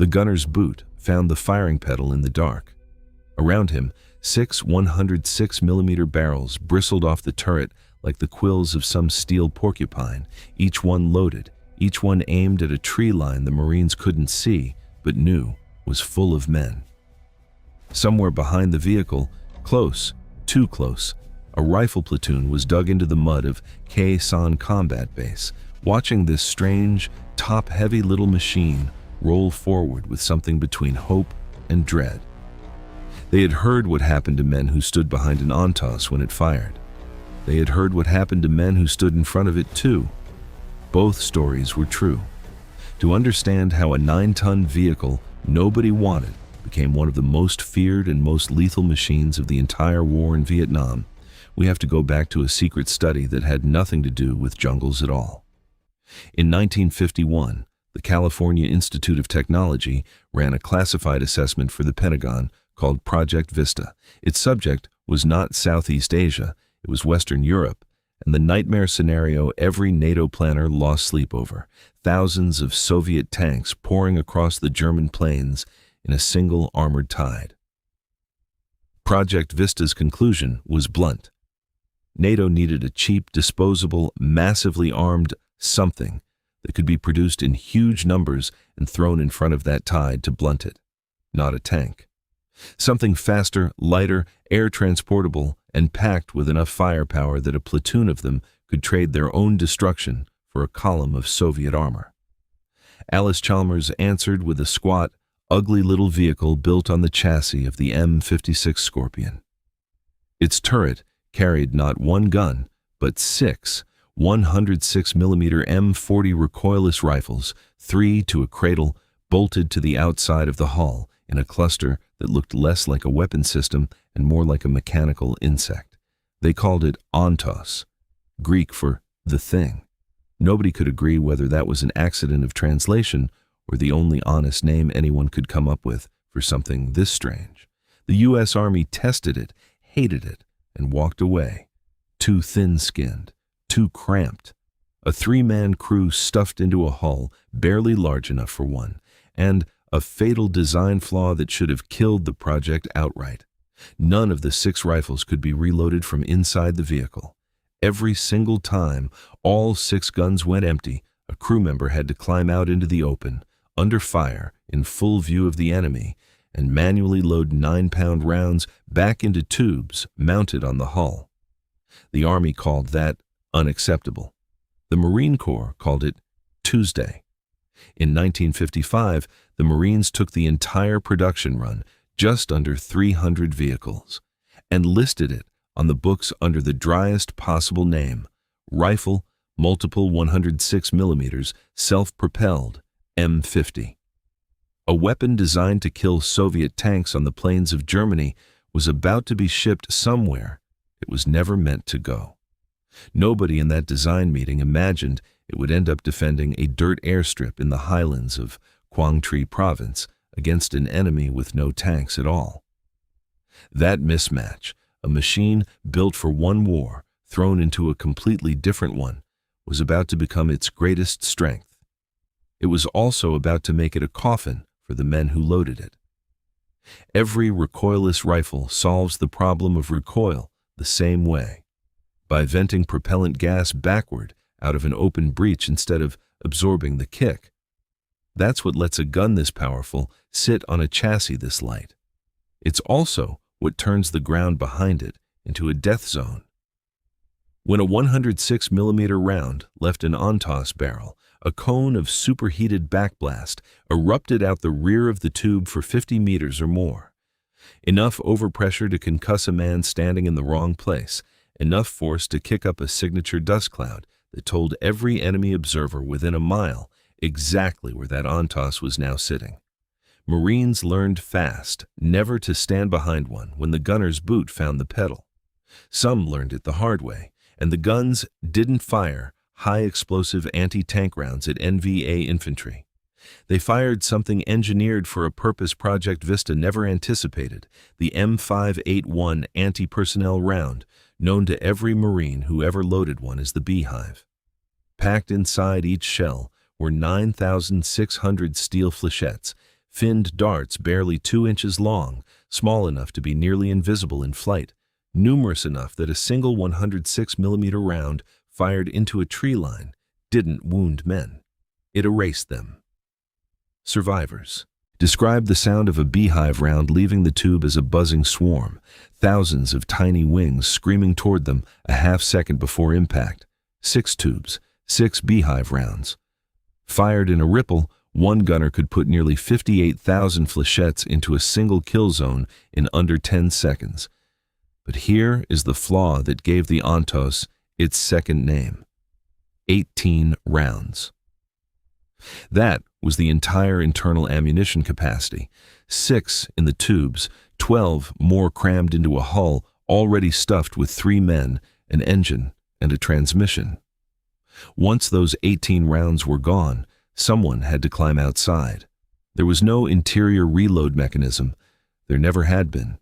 The gunner's boot found the firing pedal in the dark. Around him, 6 106mm barrels bristled off the turret like the quills of some steel porcupine, each one loaded, each one aimed at a tree line the Marines couldn't see, but knew was full of men. Somewhere behind the vehicle, close, too close, a rifle platoon was dug into the mud of Khe Sanh combat base, watching this strange, top-heavy little machine roll forward with something between hope and dread. They had heard what happened to men who stood behind an Ontos when it fired. They had heard what happened to men who stood in front of it too. Both stories were true. To understand how a 9-ton vehicle nobody wanted became one of the most feared and most lethal machines of the entire war in Vietnam, we have to go back to a secret study that had nothing to do with jungles at all. In 1951, the California Institute of Technology ran a classified assessment for the Pentagon called Project Vista. Its subject was not Southeast Asia, it was Western Europe, and the nightmare scenario every NATO planner lost sleep over: thousands of Soviet tanks pouring across the German plains in a single armored tide. Project Vista's conclusion was blunt. NATO needed a cheap, disposable, massively armed something that could be produced in huge numbers and thrown in front of that tide to blunt it, not a tank. Something faster, lighter, air-transportable, and packed with enough firepower that a platoon of them could trade their own destruction for a column of Soviet armor. Alice Chalmers answered with a squat, ugly little vehicle built on the chassis of the M56 Scorpion. Its turret carried not one gun, but 6 106mm M40 recoilless rifles, 3 to a cradle, bolted to the outside of the hull in a cluster that looked less like a weapon system and more like a mechanical insect. They called it Ontos, Greek for the thing. Nobody could agree whether that was an accident of translation or the only honest name anyone could come up with for something this strange. The U.S. Army tested it, hated it, and walked away. Too thin-skinned, too cramped. A 3-man crew stuffed into a hull barely large enough for one, and a fatal design flaw that should have killed the project outright. None of the 6 rifles could be reloaded from inside the vehicle. Every single time all 6 guns went empty, a crew member had to climb out into the open, under fire, in full view of the enemy, and manually load 9-pound rounds back into tubes mounted on the hull. The Army called that unacceptable. The Marine Corps called it Tuesday. In 1955, the Marines took the entire production run, just under 300 vehicles, and listed it on the books under the driest possible name: Rifle, Multiple 106mm, Self-Propelled, M50. A weapon designed to kill Soviet tanks on the plains of Germany was about to be shipped somewhere it was never meant to go. Nobody in that design meeting imagined it would end up defending a dirt airstrip in the highlands of Quang Tri Province against an enemy with no tanks at all. That mismatch, a machine built for one war, thrown into a completely different one, was about to become its greatest strength. It was also about to make it a coffin for the men who loaded it. Every recoilless rifle solves the problem of recoil the same way, by venting propellant gas backward out of an open breech instead of absorbing the kick. That's what lets a gun this powerful sit on a chassis this light. It's also what turns the ground behind it into a death zone. When a 106mm round left an Ontos barrel, a cone of superheated backblast erupted out the rear of the tube for 50 meters or more. Enough overpressure to concuss a man standing in the wrong place, enough force to kick up a signature dust cloud that told every enemy observer within a mile exactly where that Ontos was now sitting. Marines learned fast never to stand behind one when the gunner's boot found the pedal. Some learned it the hard way, and the guns didn't fire high-explosive anti-tank rounds at NVA infantry. They fired something engineered for a purpose Project Vista never anticipated, the M581 anti-personnel round, known to every Marine who ever loaded one as the Beehive. Packed inside each shell were 9,600 steel flechettes, finned darts barely 2 inches long, small enough to be nearly invisible in flight, numerous enough that a single 106mm round fired into a tree line didn't wound men. It erased them. Survivors described the sound of a beehive round leaving the tube as a buzzing swarm, thousands of tiny wings screaming toward them a half-second before impact. 6 tubes, 6 beehive rounds. Fired in a ripple, one gunner could put nearly 58,000 flechettes into a single kill zone in under 10 seconds. But here is the flaw that gave the Ontos its second name: 18 rounds. That was the entire internal ammunition capacity, 6 in the tubes, 12 more crammed into a hull already stuffed with 3 men, an engine, and a transmission. Once those 18 rounds were gone, someone had to climb outside. There was no interior reload mechanism. There never had been.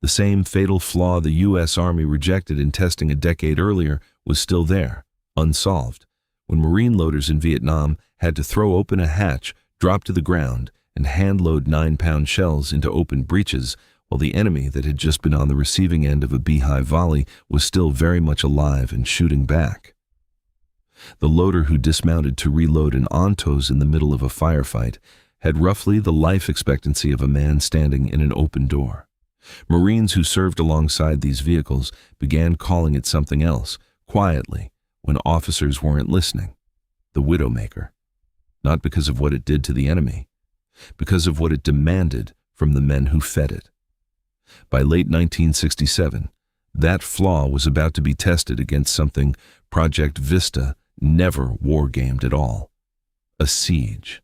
The same fatal flaw the U.S. Army rejected in testing a decade earlier was still there, unsolved, when Marine loaders in Vietnam had to throw open a hatch, drop to the ground, and hand-load 9-pound shells into open breaches, while the enemy that had just been on the receiving end of a beehive volley was still very much alive and shooting back. The loader who dismounted to reload an Ontos in the middle of a firefight had roughly the life expectancy of a man standing in an open door. Marines who served alongside these vehicles began calling it something else, quietly, when officers weren't listening: the Widowmaker. Not because of what it did to the enemy, because of what it demanded from the men who fed it. By late 1967, that flaw was about to be tested against something Project Vista never wargamed at all: a siege.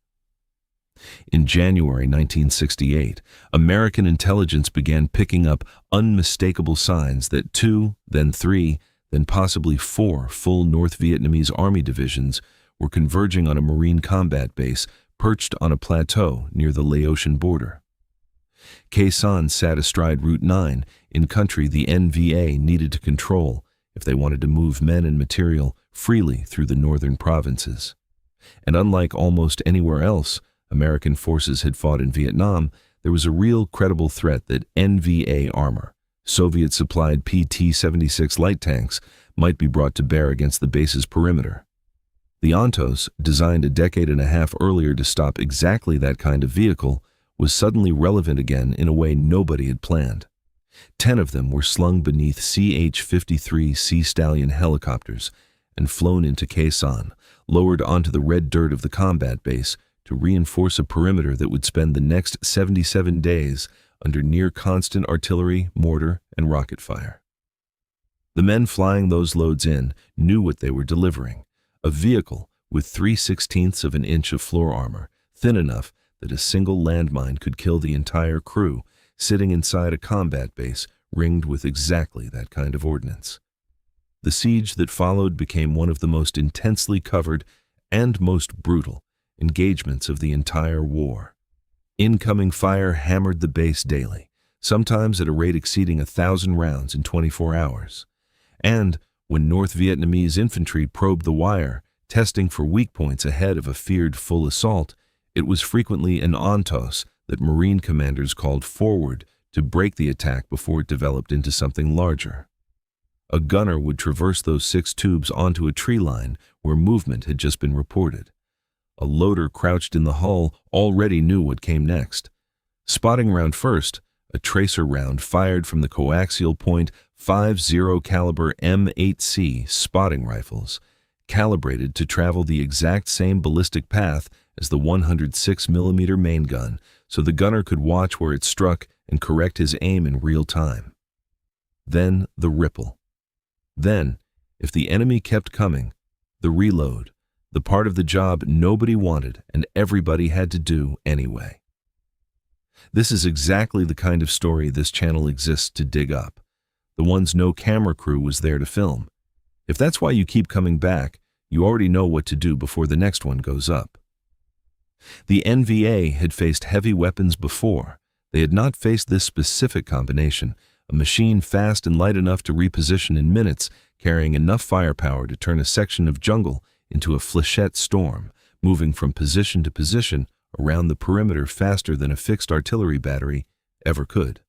In January 1968, American intelligence began picking up unmistakable signs that 2, then 3, then possibly 4 full North Vietnamese Army divisions were converging on a Marine combat base perched on a plateau near the Laotian border. Khe Sanh sat astride Route 9 in country the NVA needed to control if they wanted to move men and material freely through the northern provinces. And unlike almost anywhere else American forces had fought in Vietnam, there was a real credible threat that NVA armor, Soviet-supplied PT-76 light tanks, might be brought to bear against the base's perimeter. The Ontos, designed a decade and a half earlier to stop exactly that kind of vehicle, was suddenly relevant again in a way nobody had planned. 10 of them were slung beneath CH-53 Sea Stallion helicopters and flown into Khe Sanh, lowered onto the red dirt of the combat base to reinforce a perimeter that would spend the next 77 days under near-constant artillery, mortar, and rocket fire. The men flying those loads in knew what they were delivering: a vehicle with 3/16 of an inch of floor armor, thin enough that a single landmine could kill the entire crew, sitting inside a combat base ringed with exactly that kind of ordnance. The siege that followed became one of the most intensely covered and most brutal engagements of the entire war. Incoming fire hammered the base daily, sometimes at a rate exceeding 1,000 rounds in 24 hours. And when North Vietnamese infantry probed the wire, testing for weak points ahead of a feared full assault, it was frequently an Ontos that Marine commanders called forward to break the attack before it developed into something larger. A gunner would traverse those 6 tubes onto a tree line where movement had just been reported. A loader crouched in the hull already knew what came next. Spotting round first, a tracer round fired from the coaxial point .50 caliber M8C spotting rifles, calibrated to travel the exact same ballistic path as the 106mm main gun, so the gunner could watch where it struck and correct his aim in real time. Then the ripple. Then, if the enemy kept coming, the reload, the part of the job nobody wanted and everybody had to do anyway. This is exactly the kind of story this channel exists to dig up, the ones no camera crew was there to film. If that's why you keep coming back, you already know what to do before the next one goes up. The NVA had faced heavy weapons before. They had not faced this specific combination, a machine fast and light enough to reposition in minutes, carrying enough firepower to turn a section of jungle into a flechette storm, moving from position to position around the perimeter faster than a fixed artillery battery ever could.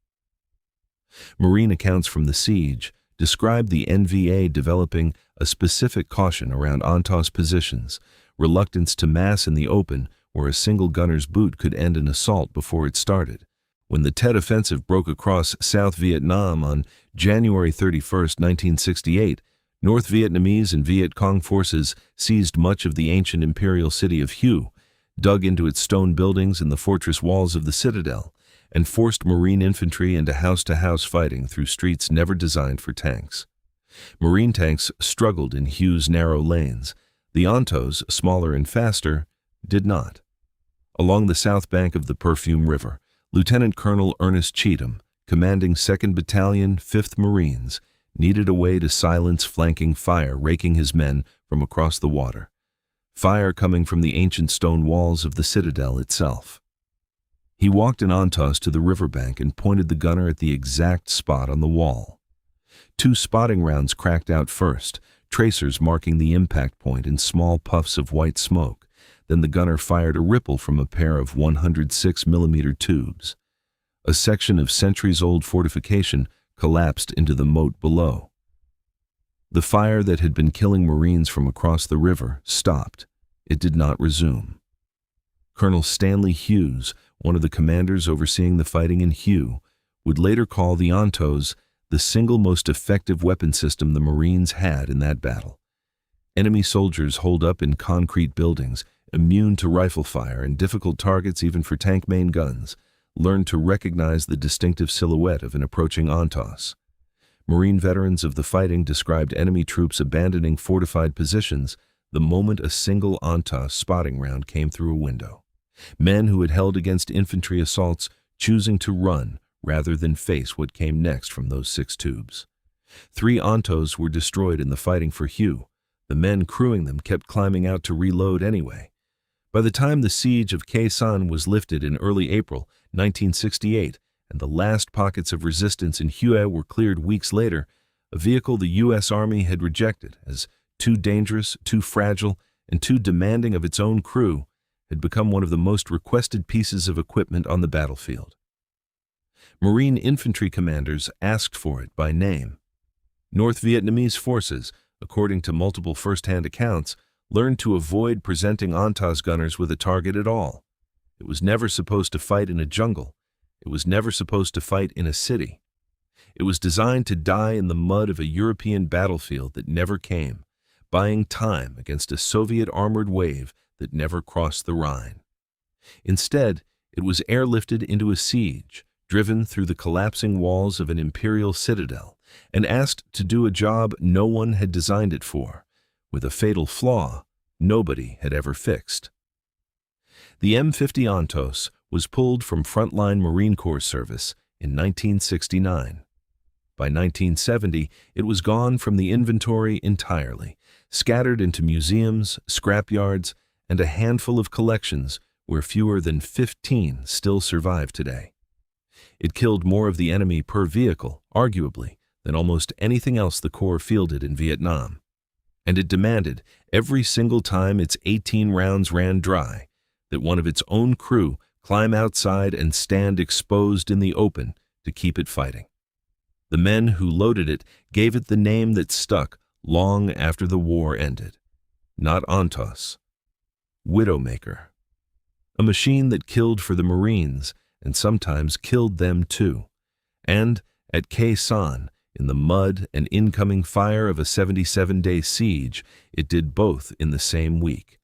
Marine accounts from the siege describe the NVA developing a specific caution around Ontos positions, reluctance to mass in the open where a single gunner's boot could end an assault before it started. When the Tet Offensive broke across South Vietnam on January 31, 1968, North Vietnamese and Viet Cong forces seized much of the ancient imperial city of Hue, dug into its stone buildings and the fortress walls of the citadel, and forced Marine infantry into house-to-house fighting through streets never designed for tanks. Marine tanks struggled in Hue's narrow lanes. The Ontos, smaller and faster, did not. Along the south bank of the Perfume River, Lieutenant Colonel Ernest Cheatham, commanding 2nd Battalion, 5th Marines, needed a way to silence flanking fire raking his men from across the water, fire coming from the ancient stone walls of the citadel itself. He walked an Ontos to the riverbank and pointed the gunner at the exact spot on the wall. 2 spotting rounds cracked out first, tracers marking the impact point in small puffs of white smoke. Then the gunner fired a ripple from a pair of 106mm tubes. A section of centuries-old fortification collapsed into the moat below. The fire that had been killing Marines from across the river stopped. It did not resume. Colonel Stanley Hughes, one of the commanders overseeing the fighting in Hue, would later call the Ontos the single most effective weapon system the Marines had in that battle. Enemy soldiers holed up in concrete buildings, immune to rifle fire and difficult targets even for tank main guns, learned to recognize the distinctive silhouette of an approaching Ontos. Marine veterans of the fighting described enemy troops abandoning fortified positions the moment a single Ontos spotting round came through a window. Men who had held against infantry assaults choosing to run rather than face what came next from those 6 tubes. 3 Ontos were destroyed in the fighting for Hue. The men crewing them kept climbing out to reload anyway. By the time the siege of Khe Sanh was lifted in early April 1968 and the last pockets of resistance in Hue were cleared weeks later, a vehicle the U.S. Army had rejected as too dangerous, too fragile, and too demanding of its own crew had become one of the most requested pieces of equipment on the battlefield. Marine infantry commanders asked for it by name. North Vietnamese forces, according to multiple first-hand accounts, learned to avoid presenting Ontos gunners with a target at all. It was never supposed to fight in a jungle. It was never supposed to fight in a city. It was designed to die in the mud of a European battlefield that never came, buying time against a Soviet armored wave that never crossed the Rhine. Instead, it was airlifted into a siege, driven through the collapsing walls of an imperial citadel, and asked to do a job no one had designed it for, with a fatal flaw nobody had ever fixed. The M50 Ontos was pulled from frontline Marine Corps service in 1969. By 1970, it was gone from the inventory entirely, scattered into museums, scrapyards, and a handful of collections where fewer than 15 still survive today. It killed more of the enemy per vehicle, arguably, than almost anything else the Corps fielded in Vietnam. And it demanded, every single time its 18 rounds ran dry, that one of its own crew climb outside and stand exposed in the open to keep it fighting. The men who loaded it gave it the name that stuck long after the war ended. Not Ontos. Widowmaker. A machine that killed for the Marines and sometimes killed them too. And at Khe Sanh, in the mud and incoming fire of a 77-day siege, it did both in the same week.